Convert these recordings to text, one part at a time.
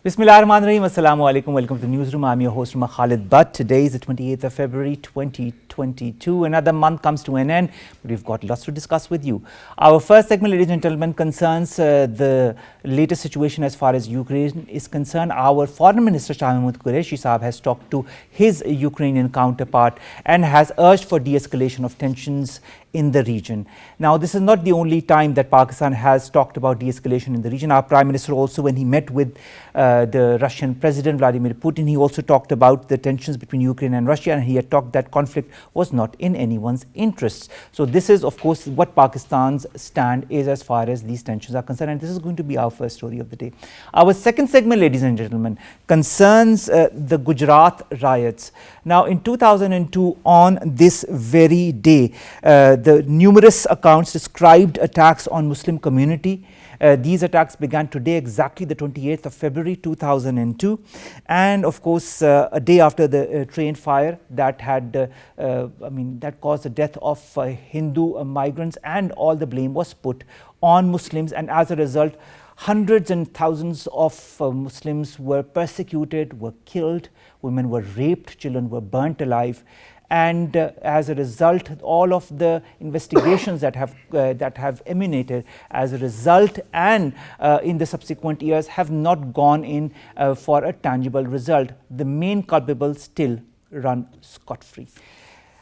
Bismillahirrahmanirrahim. Assalamu alaikum. Welcome to the newsroom. I'm your host, Khalid. But today is the 28th of February 2022. Another month comes to an end, but we've got lots to discuss with you. Our first segment, ladies and gentlemen, concerns the latest situation as far as Ukraine is concerned. Our Foreign Minister, Syed Qureshi Saab, has talked to his Ukrainian counterpart and has urged for de-escalation of tensions in the region. Now, this is not the only time that Pakistan has talked about de-escalation in the region. Our Prime Minister also, when he met with the Russian President Vladimir Putin, he also talked about the tensions between Ukraine and Russia, and he had talked that conflict was not in anyone's interests. So this is, of course, what Pakistan's stand is as far as these tensions are concerned, and this is going to be our first story of the day. Our second segment, ladies and gentlemen, concerns the Gujarat riots. Now, in 2002, on this very day, the numerous accounts described attacks on Muslim community. These attacks began today, exactly the 28th of February 2002, and of course a day after the train fire that had that caused the death of Hindu migrants, and all the blame was put on Muslims, and as a result hundreds and thousands of Muslims were persecuted, were killed, women were raped, children were burnt alive. And as a result, all of the investigations that have emanated as a result and in the subsequent years have not gone in for a tangible result. The main culpables still run scot-free.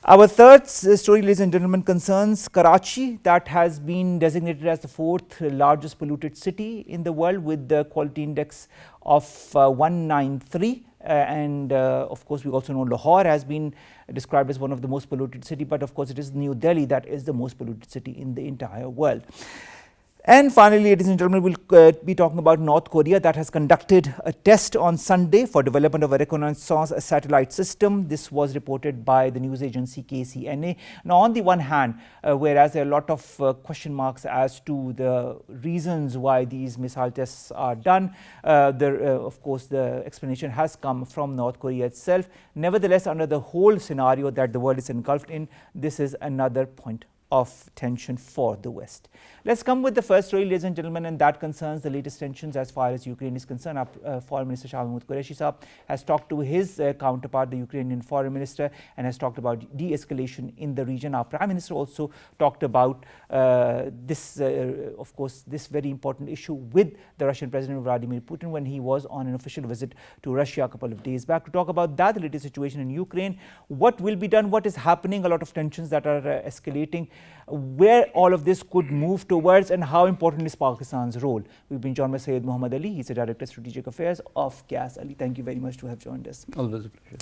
Our third story, ladies and gentlemen, concerns Karachi, that has been designated as the fourth largest polluted city in the world with the quality index of 193. And of course, we also know Lahore has been described as one of the most polluted city, but of course it is New Delhi that is the most polluted city in the entire world. And finally, ladies and gentlemen, we'll be talking about North Korea that has conducted a test on Sunday for development of a reconnaissance satellite system. This was reported by the news agency KCNA. Now, on the one hand, whereas there are a lot of question marks as to the reasons why these missile tests are done, of course, the explanation has come from North Korea itself. Nevertheless, under the whole scenario that the world is engulfed in, this is another point of tension for the West. Let's come with the first story, ladies and gentlemen, and that concerns the latest tensions as far as Ukraine is concerned. Our Foreign Minister Syed Qureshi Saab has talked to his counterpart, the Ukrainian Foreign Minister, and has talked about de-escalation in the region. Our Prime Minister also talked about this very important issue with the Russian President Vladimir Putin when he was on an official visit to Russia a couple of days back to talk about that, the latest situation in Ukraine, what will be done, what is happening, a lot of tensions that are escalating, where all of this could move towards, and how important is Pakistan's role. We've been joined by Syed Muhammad Ali. He's the Director of Strategic Affairs of CAS. Ali, thank you very much to have joined us. Always a pleasure.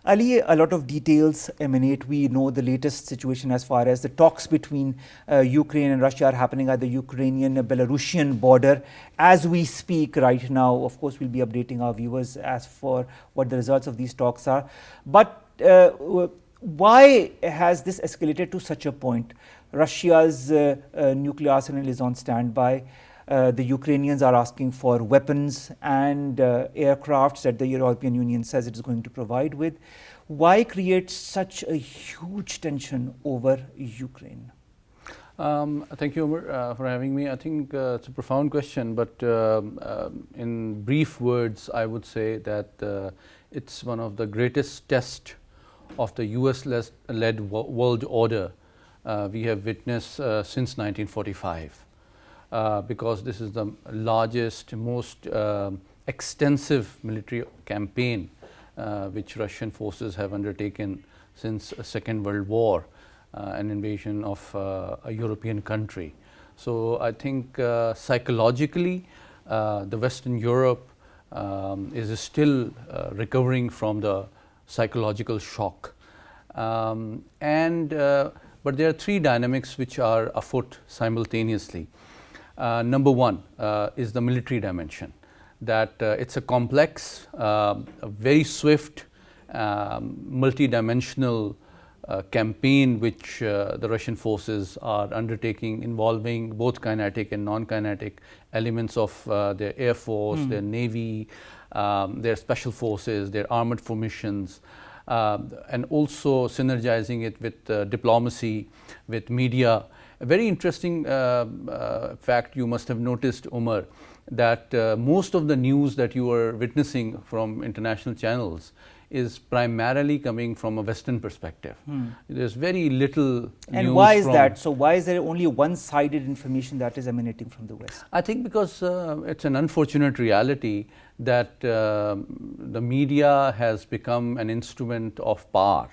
Ali, a lot of details emanate. We know the latest situation as far as the talks between Ukraine and Russia are happening at the Ukrainian-Belarusian border as we speak right now. Of course, we'll be updating our viewers as for what the results of these talks are. But why has this escalated to such a point? Russia's nuclear arsenal is on standby. The Ukrainians are asking for weapons and aircrafts that the European Union says it is going to provide with. Why create such a huge tension over Ukraine? Thank you, Omar, for having me. I think it's a profound question, but in brief words, I would say that it's one of the greatest tests of the US-led world order we have witnessed since 1945, because this is the largest, most extensive military campaign which Russian forces have undertaken since the Second World War, an invasion of a European country. So I think psychologically the Western Europe is still recovering from the psychological shock. But there are three dynamics which are afoot simultaneously. Number one is the military dimension, that it's a complex, a very swift, multi-dimensional campaign which the Russian forces are undertaking, involving both kinetic and non-kinetic elements of their air force, their navy, their special forces, their armored formations, and also synergizing it with diplomacy, with media, A very interesting fact you must have noticed, Omar, that most of the news that you are witnessing from international channels is primarily coming from a Western perspective. There's very little And news why is from that? So why is there only one-sided information that is emanating from the West? I think because it's an unfortunate reality that the media has become an instrument of power.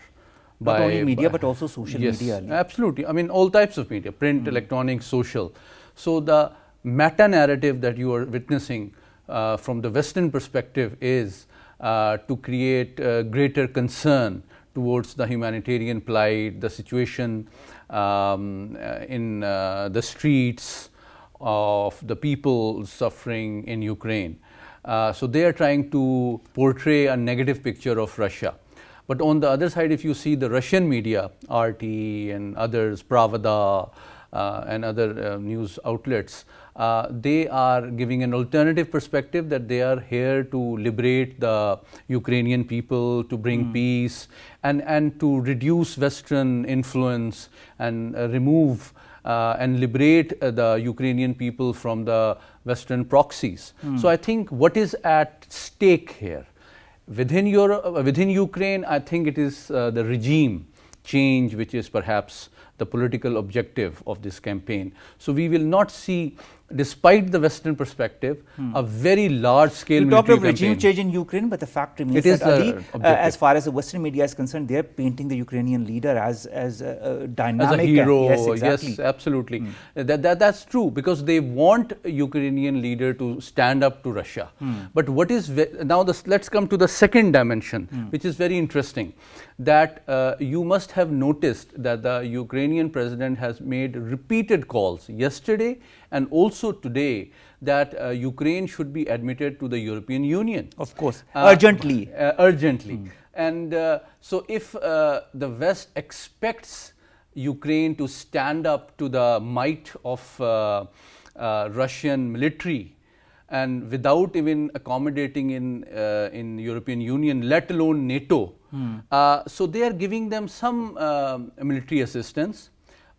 Not only media, but also social yes, media. Ali. Absolutely. I mean, all types of media, print, electronic, social. So the meta-narrative that you are witnessing from the Western perspective is to create greater concern towards the humanitarian plight, the situation in the streets of the people suffering in Ukraine. So they are trying to portray a negative picture of Russia. But on the other side, if you see the Russian media, RT and others, Pravda and other news outlets, they are giving an alternative perspective that they are here to liberate the Ukrainian people, to bring peace and to reduce Western influence and remove and liberate the Ukrainian people from the Western proxies. So I think what is at stake here? Within Ukraine, I think it is the regime change which is perhaps the political objective of this campaign. So we will not see, despite the Western perspective, a very large scale military campaign. You talked of regime change in Ukraine, but the fact remains that Ali, as far as the Western media is concerned, they are painting the Ukrainian leader as a dynamic, as a hero. Yes, exactly. Yes, absolutely. That's true, because they want a Ukrainian leader to stand up to Russia. But what is now? Let's come to the second dimension, which is very interesting. That you must have noticed that the Ukrainian president has made repeated calls yesterday and also today that Ukraine should be admitted to the European Union. Of course, urgently. Urgently. And so if the West expects Ukraine to stand up to the might of Russian military, and without even accommodating in European Union, let alone NATO, so they are giving them some military assistance.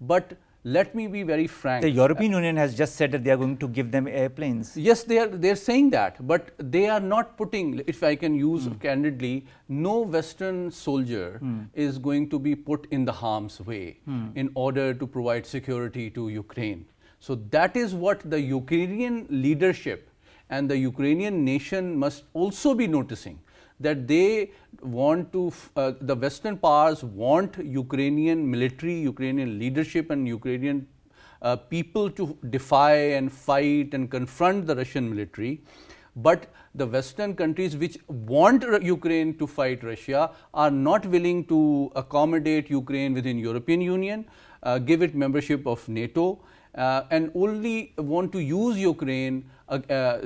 But let me be very frank. The European Union has just said that they are going to give them airplanes. Yes, they are saying that, but they are not putting, if I can use candidly, no Western soldier is going to be put in the harm's way in order to provide security to Ukraine. So that is what the Ukrainian leadership and the Ukrainian nation must also be noticing, that they want to, the Western powers want Ukrainian military, Ukrainian leadership and Ukrainian people to defy and fight and confront the Russian military. But the Western countries which want Ukraine to fight Russia are not willing to accommodate Ukraine within European Union, give it membership of NATO, and only want to use Ukraine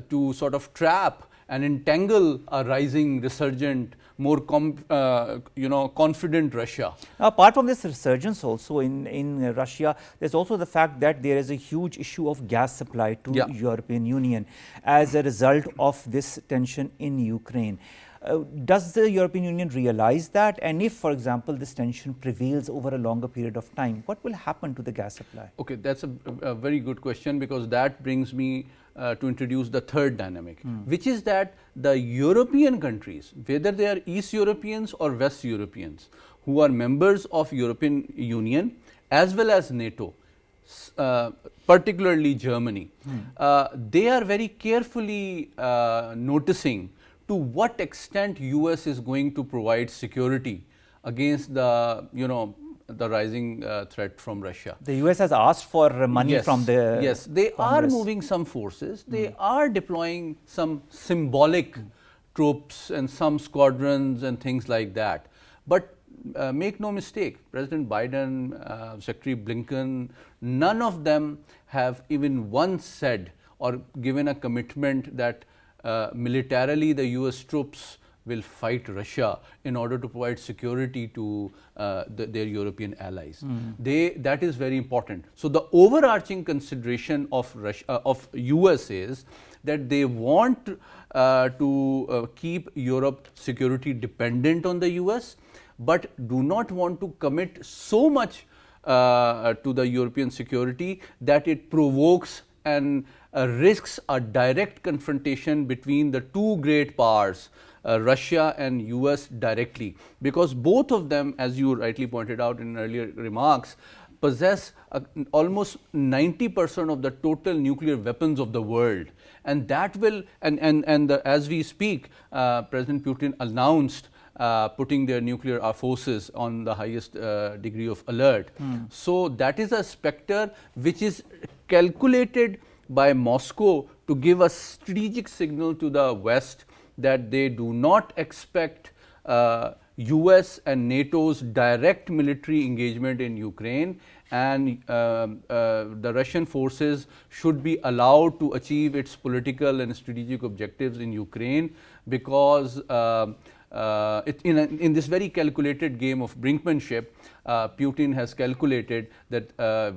to sort of trap and entangle a rising, resurgent, more confident Russia. Now, apart from this resurgence also in Russia, there's also the fact that there is a huge issue of gas supply to European Union as a result of this tension in Ukraine. Does the European Union realize that? And if, for example, this tension prevails over a longer period of time, what will happen to the gas supply? Okay, that's a very good question, because that brings me to introduce the third dynamic, which is that the European countries, whether they are East Europeans or West Europeans, who are members of European Union as well as NATO, particularly Germany, they are very carefully noticing to what extent US is going to provide security against the, the rising threat from Russia. The US has asked for money from the Yes, they Congress. are moving some forces. They are deploying some symbolic troops and some squadrons and things like that. But make no mistake, President Biden, Secretary Blinken, none of them have even once said or given a commitment that militarily the US troops will fight Russia in order to provide security to their European allies. That is very important. So the overarching consideration of US is that they want to keep Europe security dependent on the US, but do not want to commit so much to the European security that it provokes and risks a direct confrontation between the two great powers, Russia and US directly, because both of them, as you rightly pointed out in earlier remarks, possess almost 90% of the total nuclear weapons of the world. And that will, as we speak, President Putin announced putting their nuclear forces on the highest degree of alert. So that is a specter which is calculated by Moscow to give a strategic signal to the West that they do not expect US and NATO's direct military engagement in Ukraine, and the Russian forces should be allowed to achieve its political and strategic objectives in Ukraine, because in this very calculated game of brinkmanship, Putin has calculated that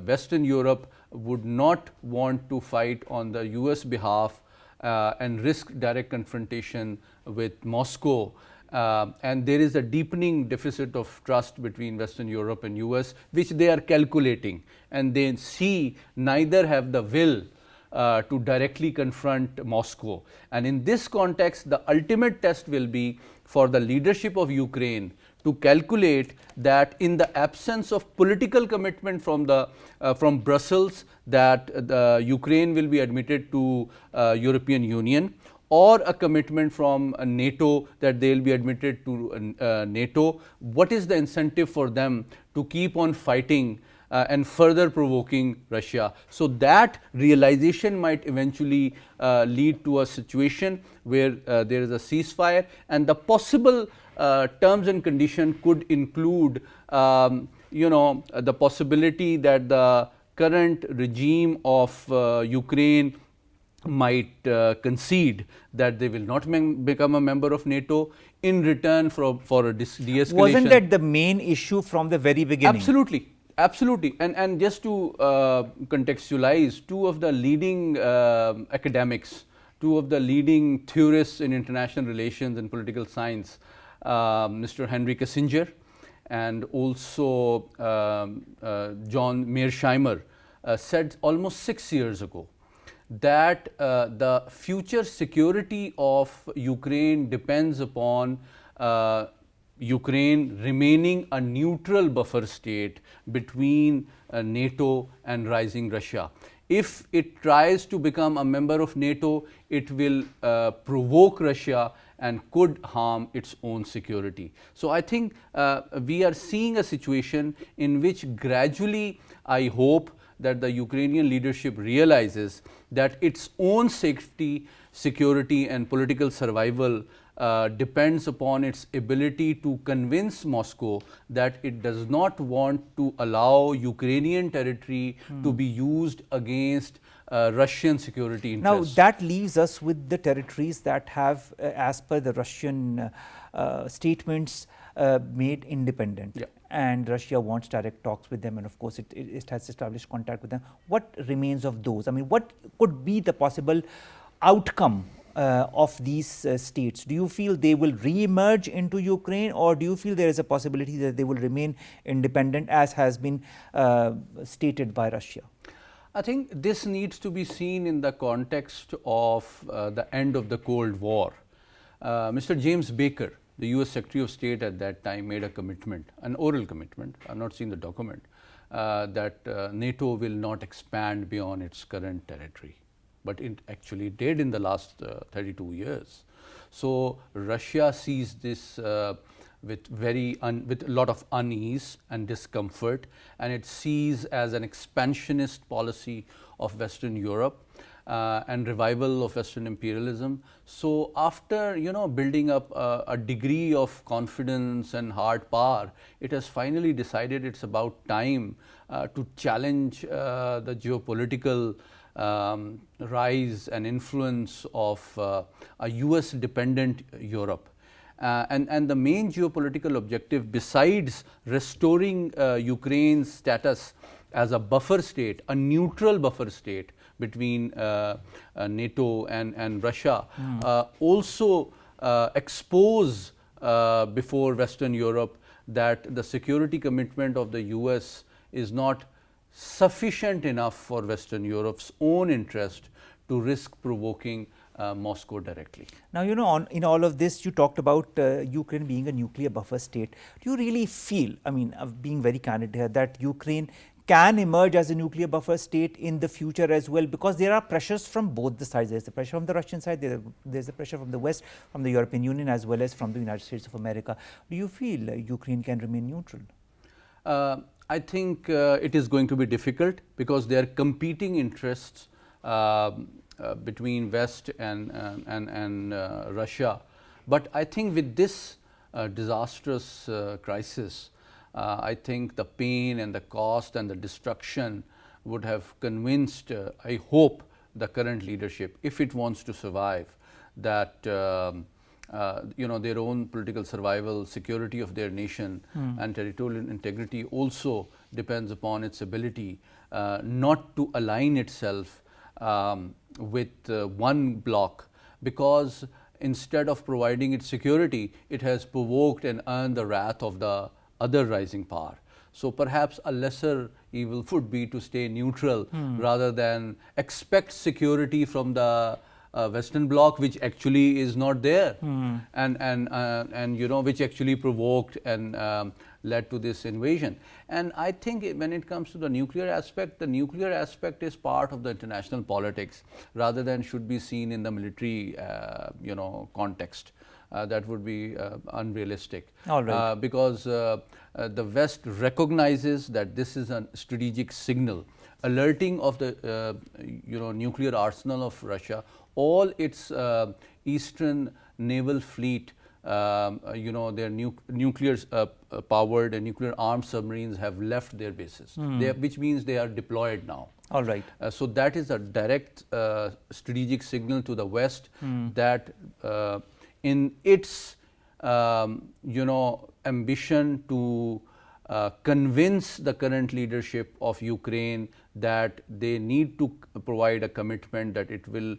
Western Europe would not want to fight on the US behalf and risk direct confrontation with Moscow. And there is a deepening deficit of trust between Western Europe and US, which they are calculating, and they see neither have the will to directly confront Moscow. And in this context, the ultimate test will be for the leadership of Ukraine to calculate that in the absence of political commitment from Brussels, that the Ukraine will be admitted to European Union, or a commitment from NATO that they will be admitted to NATO, what is the incentive for them to keep on fighting and further provoking Russia? So that realization might eventually lead to a situation where there is a ceasefire, and the possible terms and conditions could include the possibility that the current regime of Ukraine might concede that they will not become a member of NATO in return for a de-escalation. Wasn't that the main issue from the very beginning? Absolutely. Absolutely. And just to contextualize, two of the leading academics, two of the leading theorists in international relations and political science, Mr. Henry Kissinger and also John Mearsheimer, said almost 6 years ago that the future security of Ukraine depends upon Ukraine remaining a neutral buffer state between NATO and rising Russia. If it tries to become a member of NATO, it will provoke Russia and could harm its own security. So I think we are seeing a situation in which gradually, I hope, that the Ukrainian leadership realizes that its own safety, security and political survival depends upon its ability to convince Moscow that it does not want to allow Ukrainian territory to be used against Russian security interests. Now that leaves us with the territories that have, as per the Russian statements, made independent. Yeah. And Russia wants direct talks with them, and of course it has established contact with them. What remains of those? I mean, what could be the possible outcome of these states? Do you feel they will re-emerge into Ukraine, or do you feel there is a possibility that they will remain independent, as has been stated by Russia? I think this needs to be seen in the context of the end of the Cold War. Mr. James Baker, the US Secretary of State at that time, made a commitment, an oral commitment, I have not seen the document, that NATO will not expand beyond its current territory. But it actually did in the last 32 years. So Russia sees this with a lot of unease and discomfort, and it sees as an expansionist policy of Western Europe and revival of Western imperialism. So after building up a degree of confidence and hard power, it has finally decided it's about time to challenge the geopolitical rise and influence of a US dependent Europe. And the main geopolitical objective, besides restoring Ukraine's status as a buffer state, a neutral buffer state between NATO and Russia, also expose before Western Europe that the security commitment of the US is not sufficient enough for Western Europe's own interest to risk provoking Moscow directly. Now, you know, in all of this, you talked about Ukraine being a nuclear buffer state. Do you really feel, I mean, being very candid here, that Ukraine can emerge as a nuclear buffer state in the future as well? Because there are pressures from both the sides. There's the pressure from the Russian side, there's the pressure from the West, from the European Union, as well as from the United States of America. Do you feel Ukraine can remain neutral? I think it is going to be difficult, because there are competing interests between West and Russia. But I think with this disastrous crisis, I think the pain and the cost and the destruction would have convinced, I hope, the current leadership, if it wants to survive, that you know, their own political survival, security of their nation and territorial integrity also depends upon its ability not to align itself with one bloc, because instead of providing its security, it has provoked and earned the wrath of the other rising power. So perhaps a lesser evil would be to stay neutral rather than expect security from the Western bloc, which actually is not there, and you know, which actually provoked and led to this invasion. And I think when it comes to the nuclear aspect is part of the international politics rather than should be seen in the military you know, context. That would be unrealistic. All right. Because the West recognizes that this is a strategic signal alerting of the you know, nuclear arsenal of Russia. All its eastern naval fleet, you know, their nuclear powered and nuclear armed submarines have left their bases, which means they are deployed now. All right. So that is a direct strategic signal to the West that in its you know, ambition to convince the current leadership of Ukraine that they need to provide a commitment that it will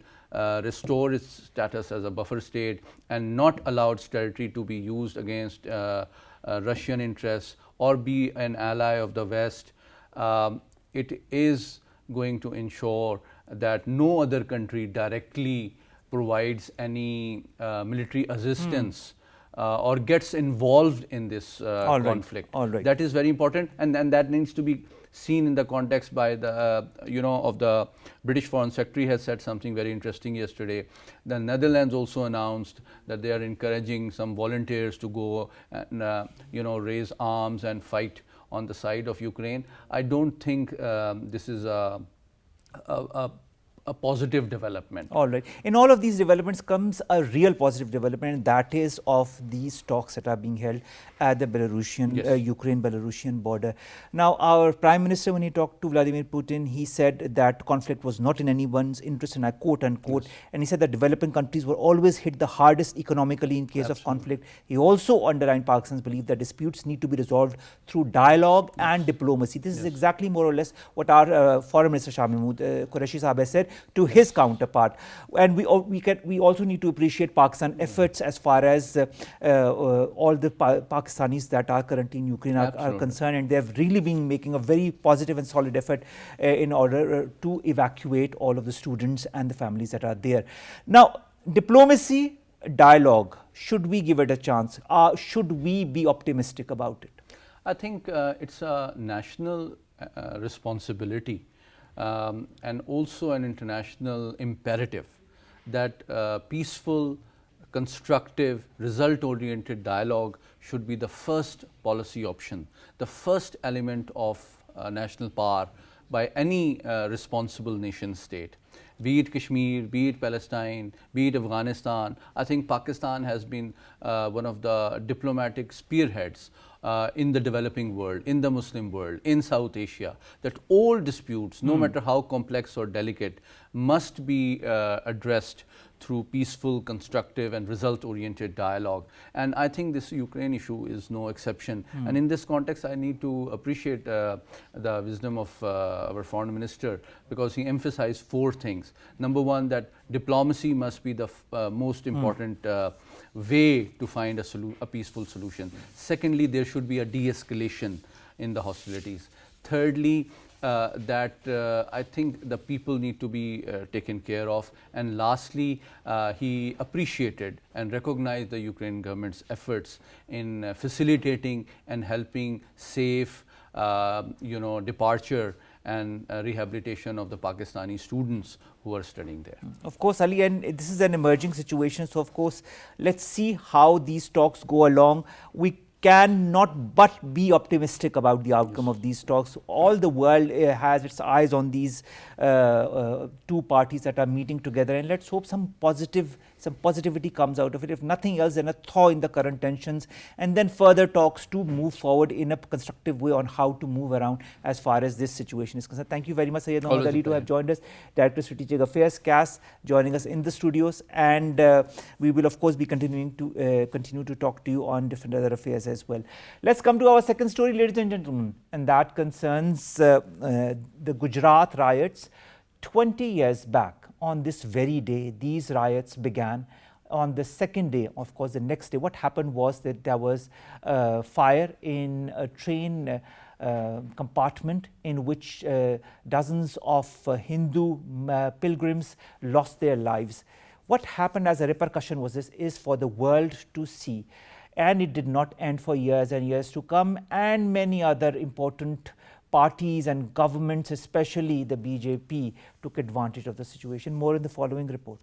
restore its status as a buffer state and not allow its territory to be used against Russian interests or be an ally of the West. It is going to ensure that no other country directly provides any military assistance or gets involved in this conflict. All right. That is very important, and that needs to be seen in the context by the you know, of the British Foreign Secretary has said something very interesting yesterday. The Netherlands also announced that they are encouraging some volunteers to go and you know, raise arms and fight on the side of Ukraine. I don't think this is a positive development. All right. In all of these developments comes a real positive development, and that is of these talks that are being held at the Belarusian, Ukraine-Belarusian border. Now, our Prime Minister, when he talked to Vladimir Putin, he said that conflict was not in anyone's interest, and I quote unquote, and he said that developing countries were always hit the hardest economically in case of conflict. He also underlined Pakistan's belief that disputes need to be resolved through dialogue and diplomacy. This is exactly more or less what our Foreign Minister Shah Mahmood Qureshi Sahab has said to his counterpart. And we also need to appreciate Pakistan's efforts as far as all the Pakistanis that are currently in Ukraine are concerned, and they have really been making a very positive and solid effort in order to evacuate all of the students and the families that are there. Now, diplomacy, dialogue, should we give it a chance? Should we be optimistic about it? I think it's a national responsibility and also an international imperative that peaceful, constructive, result-oriented dialogue should be the first policy option, the first element of national power by any responsible nation state. Be it Kashmir, be it Palestine, be it Afghanistan. I think Pakistan has been one of the diplomatic spearheads in the developing world, in the Muslim world, in South Asia, that all disputes, no matter how complex or delicate, must be addressed through peaceful, constructive and result-oriented dialogue. And I think this Ukraine issue is no exception. And in this context, I need to appreciate the wisdom of our Foreign Minister, because he emphasized 4 things. Number one, that diplomacy must be the most important way to find a peaceful solution. Secondly, there should be a de-escalation in the hostilities. Thirdly, that I think the people need to be taken care of. And lastly, he appreciated and recognized the Ukraine government's efforts in facilitating and helping safe departure and rehabilitation of the Pakistani students who are studying there. Of course, Ali, and this is an emerging situation. So, of course, let's see how these talks go along. We cannot but be optimistic about the outcome of these talks. All the world has its eyes on these two parties that are meeting together, and let's hope some positivity comes out of it. If nothing else, then a thaw in the current tensions, and then further talks to move forward in a constructive way on how to move around as far as this situation is concerned. Thank you very much, Syed Ali, to have joined us. Director of Strategic Affairs, CAS, joining us in the studios, and we will of course be continue to talk to you on different other affairs as well. Let's come to our second story, ladies and gentlemen, and that concerns the Gujarat riots. 20 years back, on this very day, these riots began. On the second day, of course, the next day, what happened was that there was fire in a train compartment in which dozens of Hindu pilgrims lost their lives. What happened as a repercussion was this is for the world to see. And it did not end for years and years to come, and many other important parties and governments, especially the BJP, took advantage of the situation. More in the following report.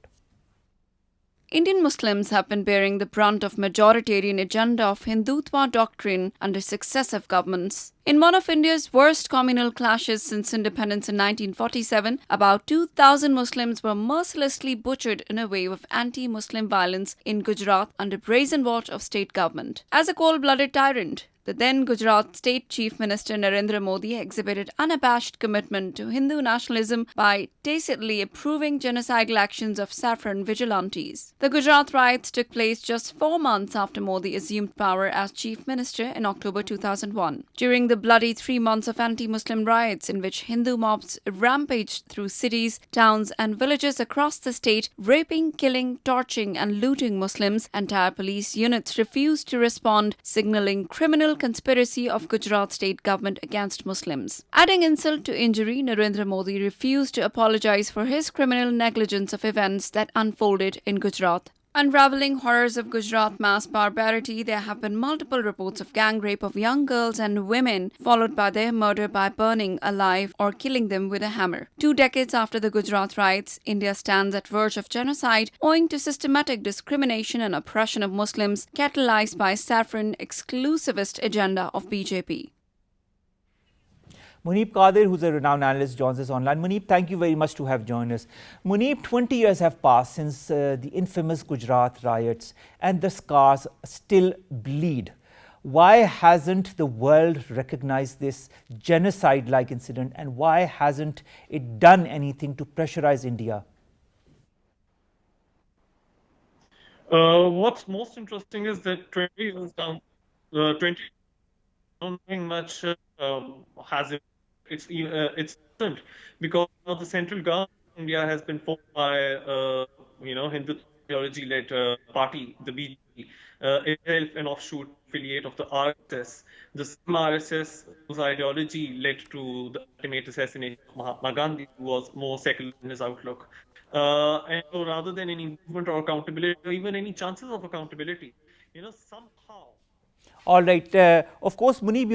Indian Muslims have been bearing the brunt of majoritarian agenda of Hindutva doctrine under successive governments. In one of India's worst communal clashes since independence in 1947, about 2,000 Muslims were mercilessly butchered in a wave of anti-Muslim violence in Gujarat under brazen watch of state government. As a cold-blooded tyrant, the then Gujarat State Chief Minister Narendra Modi exhibited unabashed commitment to Hindu nationalism by tacitly approving genocidal actions of saffron vigilantes. The Gujarat riots took place just 4 months after Modi assumed power as Chief Minister in October 2001. During the bloody 3 months of anti-Muslim riots in which Hindu mobs rampaged through cities, towns and villages across the state, raping, killing, torching and looting Muslims, entire police units refused to respond, signalling criminal conspiracy of Gujarat state government against Muslims. Adding insult to injury, Narendra Modi refused to apologize for his criminal negligence of events that unfolded in Gujarat. Unraveling horrors of Gujarat mass barbarity, there have been multiple reports of gang rape of young girls and women, followed by their murder by burning alive or killing them with a hammer. 2 decades after the Gujarat riots, India stands at verge of genocide owing to systematic discrimination and oppression of Muslims, catalyzed by saffron exclusivist agenda of BJP. Muneeb Qadir, who's a renowned analyst, joins us online. Muneeb, thank you very much to have joined us. Muneeb, 20 years have passed since the infamous Gujarat riots, and the scars still bleed. Why hasn't the world recognized this genocide-like incident, and why hasn't it done anything to pressurize India? What's most interesting is that 20 years down, 20 don't think much has it's different because now the central government of India has been formed by Hindu ideology-led party, the BJP, itself an offshoot affiliate of the RSS. The same RSS whose ideology led to the ultimate assassination of Mahatma Gandhi, who was more secular in his outlook. And so rather than any movement or accountability, or even any chances of accountability, somehow. All right. Of course, Muneeb,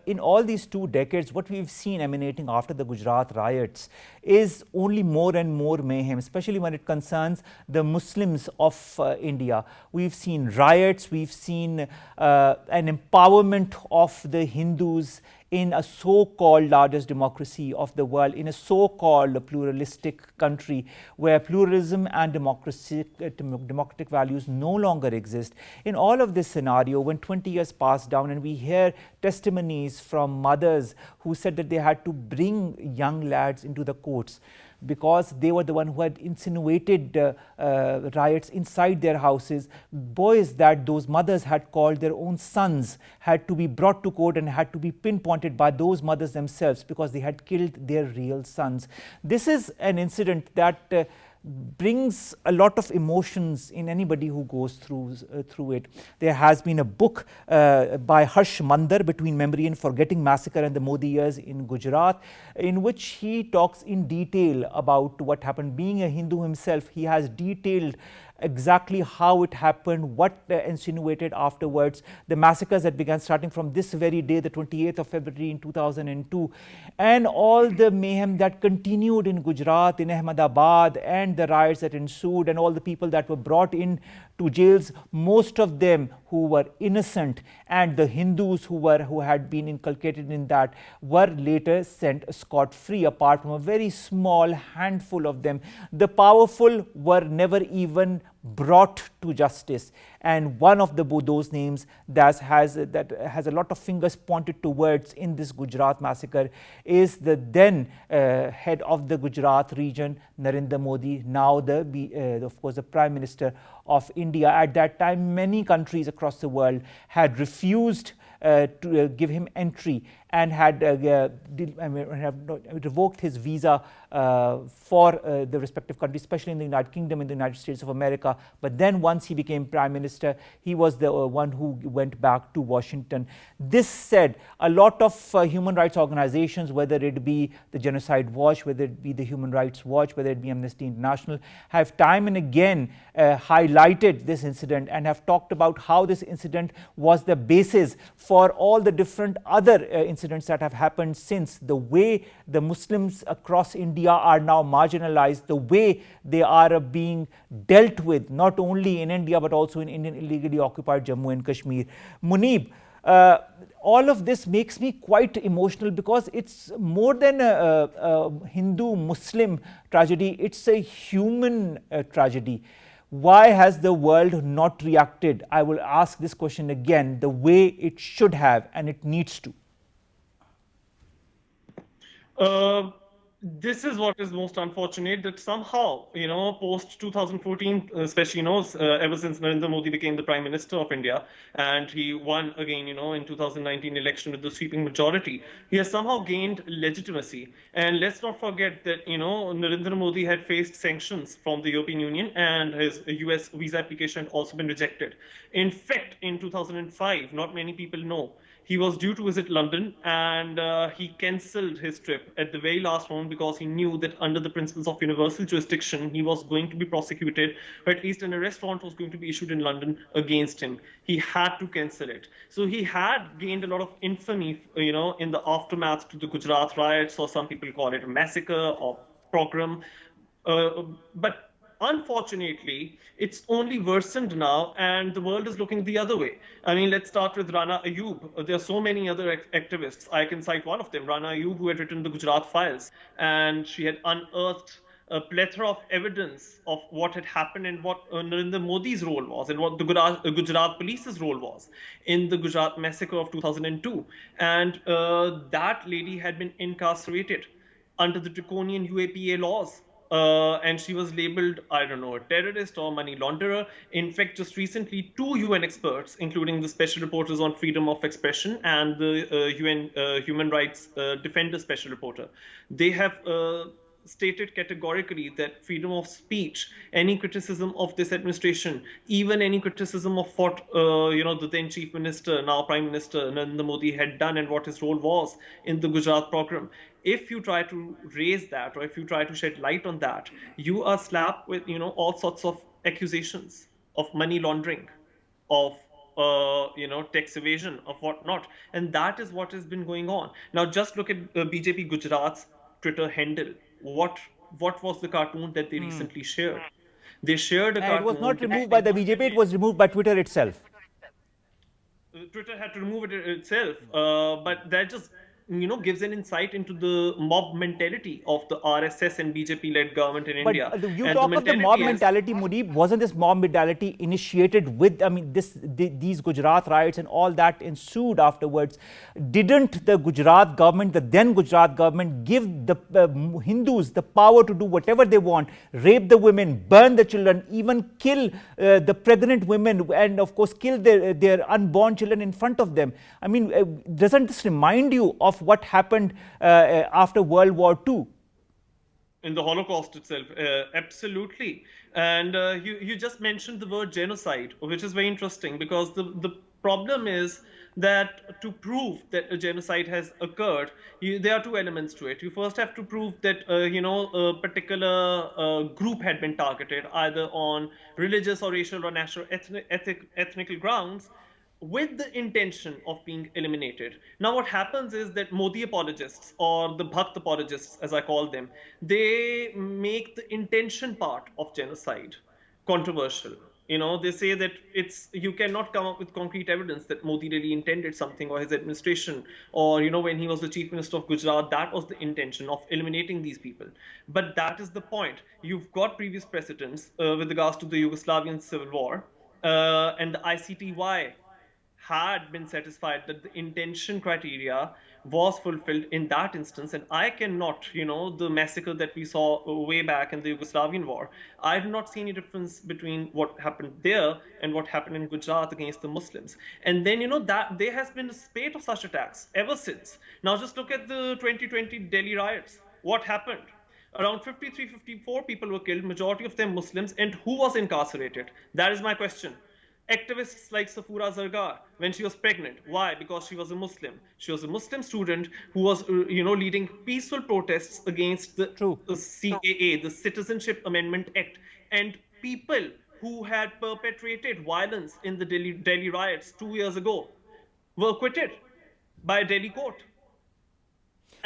in all these 2 decades, what we've seen emanating after the Gujarat riots is only more and more mayhem, especially when it concerns the Muslims of India. We've seen riots, we've seen an empowerment of the Hindus in a so-called largest democracy of the world, in a so-called pluralistic country where pluralism and democratic values no longer exist. In all of this scenario, when 20 years pass down and we hear testimonies from mothers who said that they had to bring young lads into the courts because they were the one who had insinuated riots inside their houses. Boys that those mothers had called their own sons had to be brought to court and had to be pinpointed by those mothers themselves because they had killed their real sons. This is an incident that brings a lot of emotions in anybody who goes through it. There has been a book by Harsh Mandar, Between Memory and Forgetting, Massacre and the Modi Years in Gujarat, in which he talks in detail about what happened. Being a Hindu himself, he has detailed exactly how it happened, what insinuated afterwards, the massacres that began starting from this very day, the 28th of February in 2002, and all the mayhem that continued in Gujarat, in Ahmedabad, and the riots that ensued, and all the people that were brought in to jails, most of them who were innocent, and the Hindus who had been inculcated in that were later sent scot-free, apart from a very small handful of them. The powerful were never even brought to justice, and one of those names that has a lot of fingers pointed towards in this Gujarat massacre is the then head of the Gujarat region, Narendra Modi, now of course the Prime Minister of India. At that time, many countries across the world had refused to give him entry and had revoked his visa for the respective countries, especially in the United Kingdom, in the United States of America. But then once he became Prime Minister, he was the one who went back to Washington. This said, a lot of human rights organizations, whether it be the Genocide Watch, whether it be the Human Rights Watch, whether it be Amnesty International, have time and again highlighted this incident and have talked about how this incident was the basis for all the different other incidents that have happened since. The way the Muslims across India are now marginalized, the way they are being dealt with, not only in India but also in Indian illegally occupied Jammu and Kashmir. Muneeb, all of this makes me quite emotional because it's more than a Hindu-Muslim tragedy, it's a human tragedy. Why has the world not reacted? I will ask this question again, the way it should have and it needs to. This is what is most unfortunate, that somehow, post 2014, especially, ever since Narendra Modi became the Prime Minister of India and he won again, in 2019 election with the sweeping majority, he has somehow gained legitimacy. And let's not forget that, Narendra Modi had faced sanctions from the European Union and his US visa application had also been rejected. In fact, in 2005, not many people know, he was due to visit London and he cancelled his trip at the very last moment because he knew that under the principles of universal jurisdiction, he was going to be prosecuted, or at least an arrest warrant was going to be issued in London against him. He had to cancel it. So he had gained a lot of infamy, in the aftermath to the Gujarat riots, or some people call it a massacre or pogrom. But unfortunately, it's only worsened now and the world is looking the other way. I mean, let's start with Rana Ayyub. There are so many other activists. I can cite one of them, Rana Ayyub, who had written the Gujarat Files, and she had unearthed a plethora of evidence of what had happened and what Narendra Modi's role was and what the Gujarat police's role was in the Gujarat massacre of 2002. And that lady had been incarcerated under the draconian UAPA laws. And she was labeled, I don't know, a terrorist or money launderer. In fact, just recently, 2 UN experts, including the Special Reporters on Freedom of Expression and the UN Human Rights Defender Special Reporter, they have stated categorically that freedom of speech, any criticism of this administration, even any criticism of what the then Chief Minister, now Prime Minister Narendra Modi had done and what his role was in the Gujarat program, if you try to raise that or if you try to shed light on that, you are slapped with all sorts of accusations of money laundering, of tax evasion, of whatnot, and that is what has been going on. Now just look at BJP Gujarat's Twitter handle. What was the cartoon that they recently shared? They shared a cartoon. It was not removed by the BJP, it was removed by Twitter itself. Twitter had to remove it itself, but that just gives an insight into the mob mentality of the RSS and BJP-led government in India. But you talk of the mob mentality, Muneeb. Wasn't this mob mentality initiated with, these Gujarat riots and all that ensued afterwards? Didn't the Gujarat government, the then Gujarat government, give the Hindus the power to do whatever they want, rape the women, burn the children, even kill the pregnant women, and of course kill their unborn children in front of them? I mean, doesn't this remind you of what happened after World War II? in the Holocaust itself. Absolutely. And you just mentioned the word genocide, which is very interesting because the problem is that to prove that a genocide has occurred, there are two elements to it. You first have to prove that a particular group had been targeted either on religious or racial or national ethnical grounds with the intention of being eliminated. Now, what happens is that Modi apologists, or the Bhakt apologists, as I call them, they make the intention part of genocide controversial. They say that you cannot come up with concrete evidence that Modi really intended something, or his administration, or when he was the chief minister of Gujarat, that was the intention of eliminating these people. But that is the point. You've got previous precedents with regards to the Yugoslavian civil war, and the ICTY had been satisfied that the intention criteria was fulfilled in that instance. And I cannot, the massacre that we saw way back in the Yugoslavian war, I do not see any difference between what happened there and what happened in Gujarat against the Muslims. And then, that there has been a spate of such attacks ever since. Now, just look at the 2020 Delhi riots. What happened? Around 53, 54 people were killed, majority of them Muslims. And who was incarcerated? That is my question. Activists like Safura Zargar, when she was pregnant. Why? Because she was a Muslim. She was a Muslim student who was, leading peaceful protests against the CAA, the Citizenship Amendment Act. And people who had perpetrated violence in the Delhi riots 2 years ago were acquitted by a Delhi court.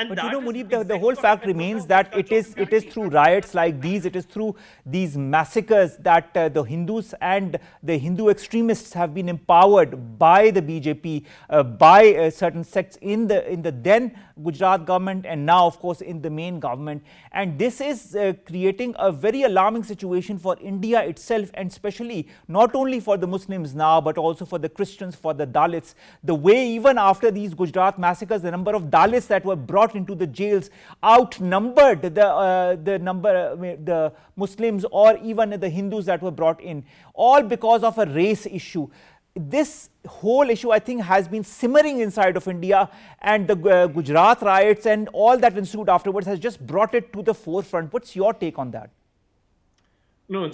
And but Muneeb, the whole fact remains that it is through riots like these, it is through these massacres that the Hindus and the Hindu extremists have been empowered by the BJP, by certain sects in the then Gujarat government, and now, of course, in the main government. And this is creating a very alarming situation for India itself, and especially not only for the Muslims now, but also for the Christians, for the Dalits. The way even after these Gujarat massacres, the number of Dalits that were brought into the jails outnumbered the Muslims or even the Hindus that were brought in, all because of a race issue. This whole issue, I think, has been simmering inside of India, and the Gujarat riots and all that ensued afterwards has just brought it to the forefront. What's your take on that? No,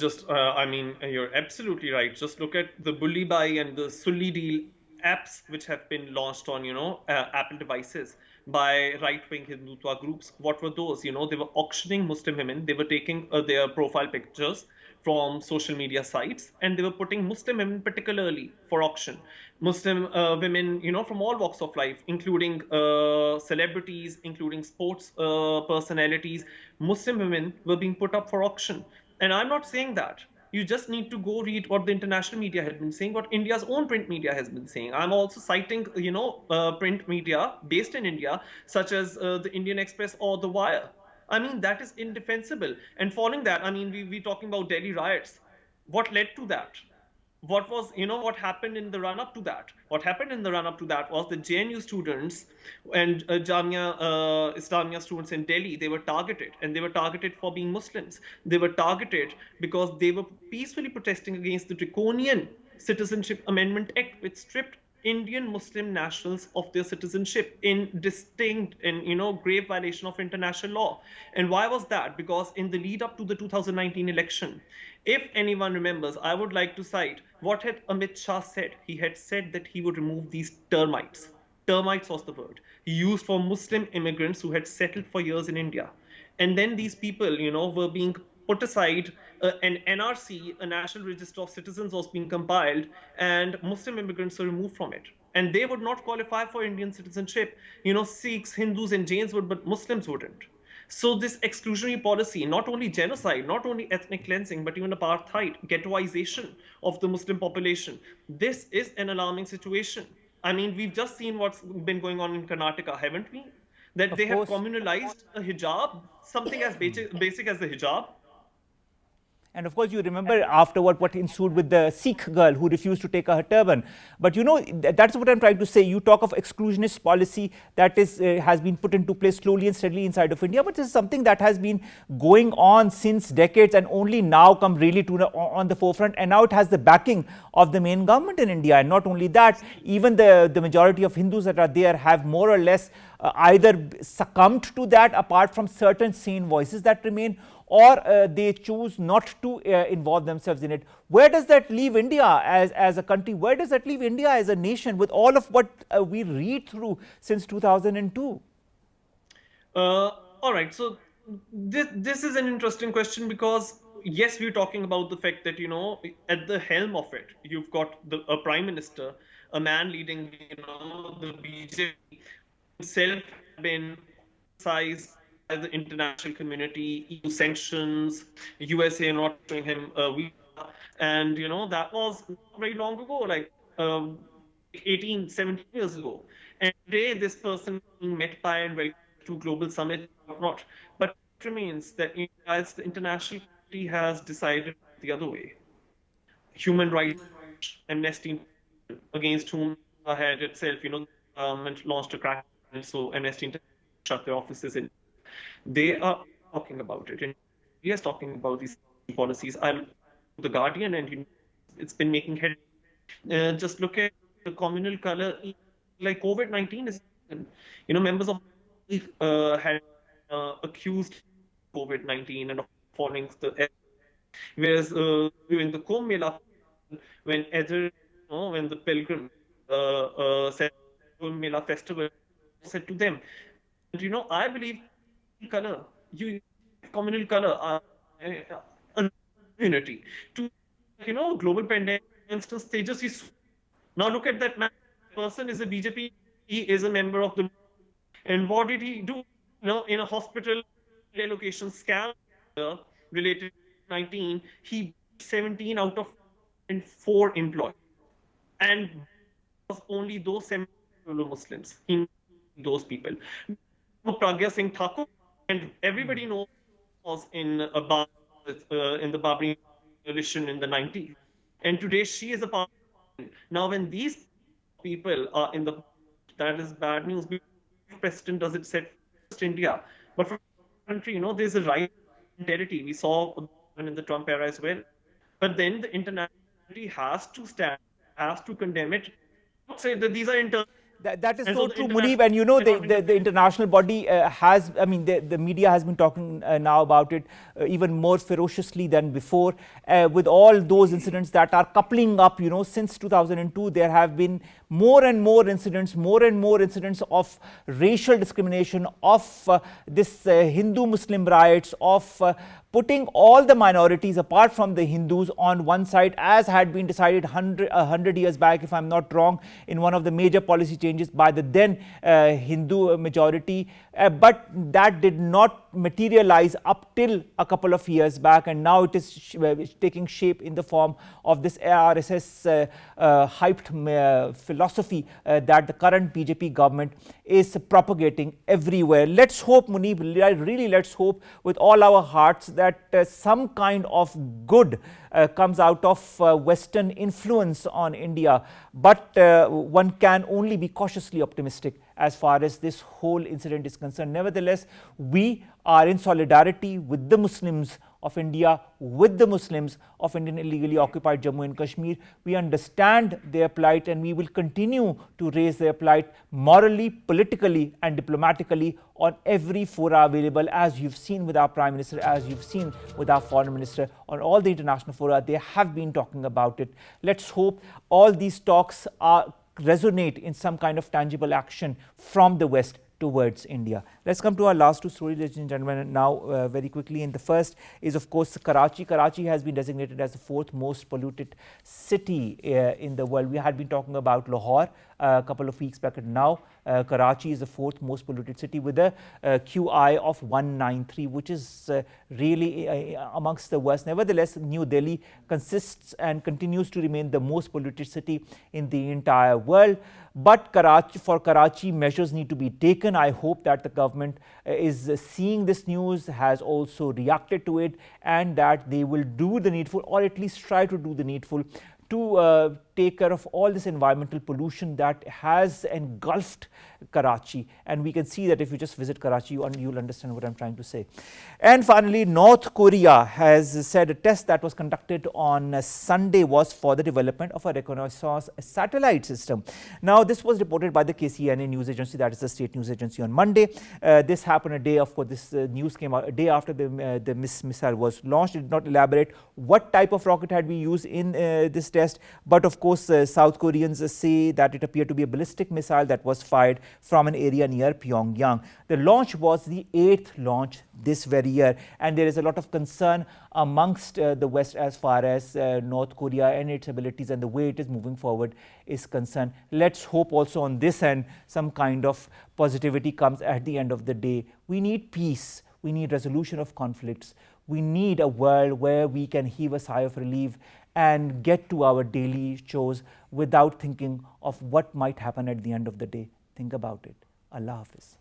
you're absolutely right. Just look at the Bully Buy and the Sulli Deal apps which have been launched on, Apple devices by right-wing Hindutva groups. What were those? They were auctioning Muslim women. They were taking their profile pictures from social media sites, and they were putting Muslim women particularly for auction. Muslim women, from all walks of life, including celebrities, including sports personalities. Muslim women were being put up for auction. And I'm not saying that. You just need to go read what the international media had been saying, what India's own print media has been saying. I'm also citing, print media based in India, such as the Indian Express or The Wire. That is indefensible. And following that, we're talking about Delhi riots. What led to that? What was, what happened in the run-up to that? What happened in the run-up to that was the JNU students and Jamia Islamia students in Delhi, they were targeted, and they were targeted for being Muslims. They were targeted because they were peacefully protesting against the draconian Citizenship Amendment Act, which stripped Indian Muslim nationals of their citizenship in distinct and grave violation of international law. And why was that? Because in the lead up to the 2019 election, if anyone remembers, I would like to cite what had Amit Shah said. He had said that he would remove these termites. Termites was the word he used for Muslim immigrants who had settled for years in India. And then these people, were being put aside. An NRC, a National Register of Citizens, was being compiled, and Muslim immigrants were removed from it. And they would not qualify for Indian citizenship. Sikhs, Hindus, and Jains would, but Muslims wouldn't. So this exclusionary policy, not only genocide, not only ethnic cleansing, but even apartheid, ghettoization of the Muslim population, this is an alarming situation. We've just seen what's been going on in Karnataka, haven't we? That they have communalized a hijab, something as basic as the hijab. And of course, you remember afterward what ensued with the Sikh girl who refused to take her turban. But that's what I'm trying to say. You talk of exclusionist policy that has been put into place slowly and steadily inside of India, but this is something that has been going on since decades and only now come really on the forefront. And now it has the backing of the main government in India. And not only that, even the majority of Hindus that are there have more or less either succumbed to that, apart from certain sane voices that remain, or they choose not to involve themselves in it. Where does that leave India as a country? Where does that leave India as a nation with all of what we read through since 2002? All right. So this is an interesting question because yes, we're talking about the fact that at the helm of it, you've got a prime minister, a man leading the BJP himself been criticized by the international community, EU sanctions, USA not showing him a visa, and that was not very long ago, like 18, 17 years ago. And today, this person being met by and welcomed to global summit, not. But it remains that as the international community has decided the other way, human rights, Amnesty, against whom had itself, launched a crack, and so Amnesty shut their offices in. They are talking about it, and we are talking about these policies. I'm the Guardian, and it's been making head. Just look at the communal color, like COVID-19 is, members of had accused COVID-19 and of falling the, whereas during the Kumbh Mela, when when the pilgrim said Kumbh Mela festival, said to them, and I believe color, communal color, unity to global pandemic. For instance, Tejas, now look at that man. Person is a BJP. He is a member of the. And what did he do? In a hospital relocation scam related to 19, he 17 out of 4 employees, and was only those Muslims. He those people. Pragya Singh Thakur, and everybody knows was in the Babri revolution in the 90s, and today she is a part. Now, when these people are in the, that is bad news. President does it set India, but for the country, there's a right mentality. We saw in the Trump era as well. But then the international community has to stand, has to condemn it. Not say that these are internal. That is so true, Muneeb, and the international body has, the media has been talking now about it even more ferociously than before. With all those incidents that are coupling up, since 2002, there have been more and more incidents of racial discrimination, of this Hindu-Muslim riots, of putting all the minorities apart from the Hindus on one side, as had been decided 100 years back, if I'm not wrong, in one of the major policy changes by the then Hindu majority. But that did not materialize up till a couple of years back, and now it is taking shape in the form of this RSS hyped philosophy that the current BJP government is propagating everywhere. Let's hope, Muneeb, really let's hope with all our hearts that some kind of good comes out of Western influence on India. But one can only be cautiously optimistic as far as this whole incident is concerned. Nevertheless, we are in solidarity with the Muslims of India, with the Muslims of Indian illegally occupied Jammu and Kashmir. We understand their plight, and we will continue to raise their plight morally, politically and diplomatically on every fora available, as you've seen with our Prime Minister, as you've seen with our Foreign Minister. On all the international fora, they have been talking about it. Let's hope all these talks resonate in some kind of tangible action from the West towards India. Let's come to our last two stories, ladies and gentlemen, now very quickly. And the first is, of course, Karachi. Karachi has been designated as the 4th most polluted city in the world. We had been talking about Lahore a couple of weeks back, and now Karachi is the 4th most polluted city with a QI of 193, which is really amongst the worst. Nevertheless, New Delhi consists and continues to remain the most polluted city in the entire world. But for Karachi, measures need to be taken. I hope that the government is seeing this news, has also reacted to it, and that they will do the needful, or at least try to do the needful, to take care of all this environmental pollution that has engulfed Karachi. And we can see that if you just visit Karachi, you'll understand what I'm trying to say. And finally, North Korea has said a test that was conducted on Sunday was for the development of a reconnaissance satellite system. Now, this was reported by the KCNA news agency, that is the state news agency, on Monday. This happened a day, of course, this news came out a day after the missile was launched. It did not elaborate what type of rocket had been used in this test, but of course, South Koreans say that it appeared to be a ballistic missile that was fired from an area near Pyongyang. The launch was the 8th launch this very year, and there is a lot of concern amongst the West as far as North Korea and its abilities and the way it is moving forward is concerned. Let's hope also on this end some kind of positivity comes at the end of the day. We need peace. We need resolution of conflicts. We need a world where we can heave a sigh of relief and get to our daily chores without thinking of what might happen at the end of the day. Think about it. Allah Hafiz.